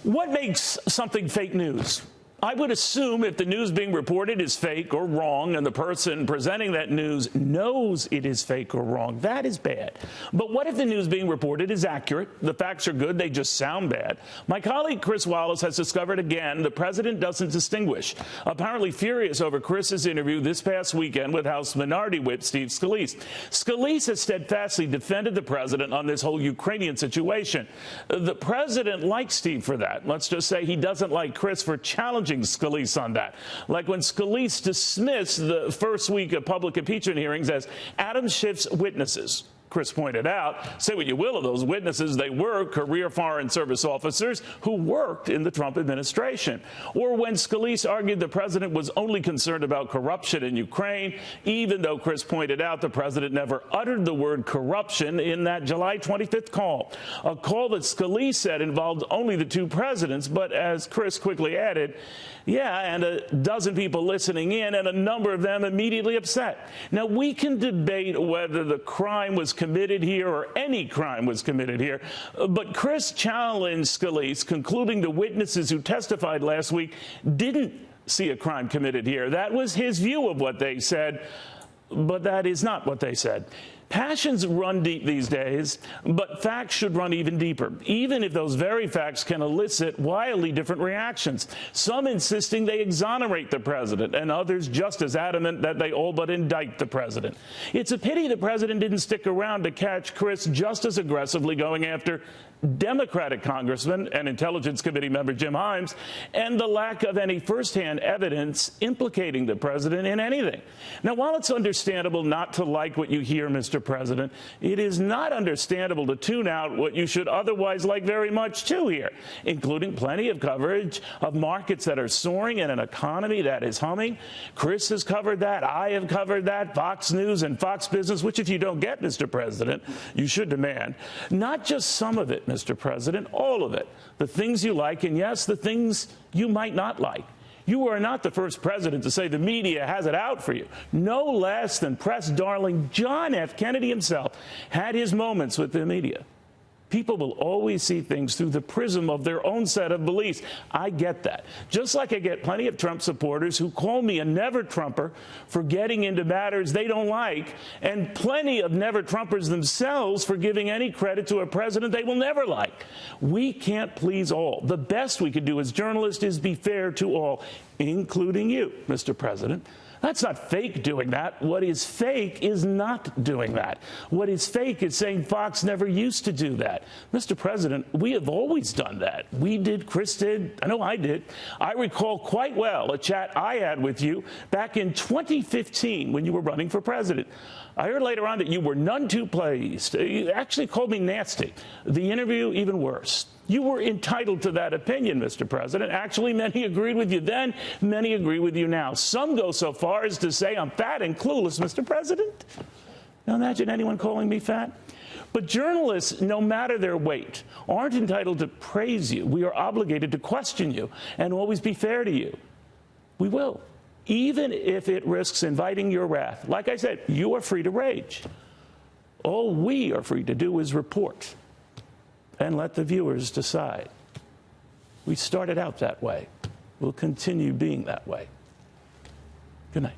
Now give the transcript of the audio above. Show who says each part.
Speaker 1: What makes something fake news? I would assume if the news being reported is fake or wrong and the person presenting that news knows it is fake or wrong, that is bad. But what if the news being reported is accurate? The facts are good, they just sound bad. My colleague Chris Wallace has discovered again the president doesn't distinguish. Apparently furious over Chris's interview this past weekend with House Minority Whip Steve Scalise. Scalise has steadfastly defended the president on this whole Ukrainian situation. The president likes Steve for that. Let's just say he doesn't like Chris for challenging Scalise on that. Like when Scalise dismissed the first week of public impeachment hearings as Adam Schiff's witnesses. Chris pointed out, say what you will of those witnesses, they were career Foreign Service officers who worked in the Trump administration. Or when Scalise argued the president was only concerned about corruption in Ukraine, even though Chris pointed out the president never uttered the word corruption in that July 25th call. A call that Scalise said involved only the two presidents, but as Chris quickly added, yeah, and a dozen people listening in, and a number of them immediately upset. Now, we can debate whether the crime was committed here or any crime was committed here, but Chris challenged Scalise, concluding the witnesses who testified last week didn't see a crime committed here. That was his view of what they said, but that is not what they said. Passions run deep these days, but facts should run even deeper, even if those very facts can elicit wildly different reactions. Some insisting they exonerate the president, and others just as adamant that they all but indict the president. It's a pity the president didn't stick around to catch Chris just as aggressively going after Democratic Congressman and Intelligence Committee member Jim Himes, and the lack of any firsthand evidence implicating the president in anything. Now, while it's understandable not to like what you hear, Mr. President, it is not understandable to tune out what you should otherwise like very much too here, including plenty of coverage of markets that are soaring and an economy that is humming. Chris has covered that. I have covered that. Fox News and Fox Business, which if you don't get, Mr. President, you should demand. Not just some of it, Mr. President, all of it. The things you like, and yes, the things you might not like. You are not the first president to say the media has it out for you. No less than press darling John F. Kennedy himself had his moments with the media. People will always see things through the prism of their own set of beliefs. I get that. Just like I get plenty of Trump supporters who call me a never-Trumper for getting into matters they don't like, and plenty of never-Trumpers themselves for giving any credit to a president they will never like. We can't please all. The best we can do as journalists is be fair to all, including you, Mr. President. That's not fake doing that. What is fake is not doing that. What is fake is saying Fox never used to do that. Mr. President, we have always done that. We did, Chris did, I know I did. I recall quite well a chat I had with you back in 2015 when you were running for president. I heard later on that you were none too pleased. You actually called me nasty. The interview, even worse. You were entitled to that opinion, Mr. President. Actually, many agreed with you then. Many agree with you now. Some go so far as to say I'm fat and clueless, Mr. President. Now imagine anyone calling me fat. But journalists, no matter their weight, aren't entitled to praise you. We are obligated to question you and always be fair to you. We will, even if it risks inviting your wrath. Like I said, you are free to rage. All we are free to do is report and let the viewers decide. We started out that way. We'll continue being that way. Good night.